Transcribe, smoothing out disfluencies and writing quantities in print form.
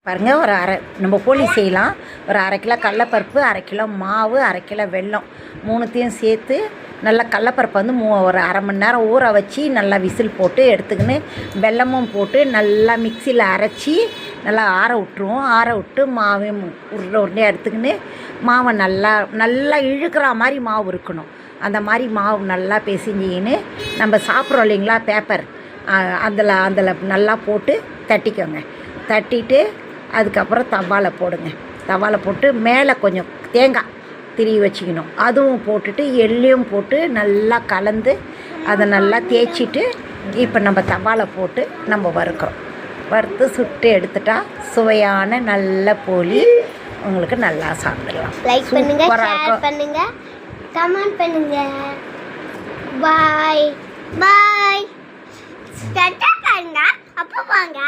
பாருங்கள், ஒரு அரை நம்ம போலி செய்யலாம். ஒரு 1/2 கிலோ கடலப்பருப்பு, 1/2 கிலோ மாவு, 1/2 கிலோ வெல்லம், மூணுத்தையும் சேர்த்து நல்லா கடலப்பருப்பை வந்து ஒரு 1/2 மணி நேரம் ஊற வச்சு நல்லா விசில் போட்டு எடுத்துக்கின்னு வெல்லமும் போட்டு நல்லா மிக்சியில் அரைச்சி நல்லா ஆற விட்ருவோம். ஆற விட்டு மாவையும் உருண்டையாக எடுத்துக்கின்னு மாவை நல்லா இழுக்கிற மாதிரி மாவு இருக்கணும். அந்த மாதிரி மாவு நல்லா பிசைஞ்சிக்கின்னு நம்ம சாப்பிட்றோம் இல்லைங்களா, பேப்பர் அதில் நல்லா போட்டு தட்டிக்கோங்க. தட்டிட்டு அதுக்கப்புறம் தவாவில் போடுங்க. தவாவில் போட்டு மேலே கொஞ்சம் தேங்காய் திருவி வச்சுக்கணும். அதுவும் போட்டுட்டு எள்ளையும் போட்டு நல்லா கலந்து அதை நல்லா தேய்ச்சிட்டு இப்போ நம்ம தவாவில் போட்டு நம்ம வறுக்கிறோம். வறுத்து சுட்டு எடுத்துட்டா சுவையான நல்ல போலி உங்களுக்கு நல்லா சாப்பிடலாம். லைக் பண்ணுங்க, ஷேர் பண்ணுங்க, கமெண்ட் பண்ணுங்க. பாய் பாய். டாடா பண்ணுங்க. அப்போ வாங்க.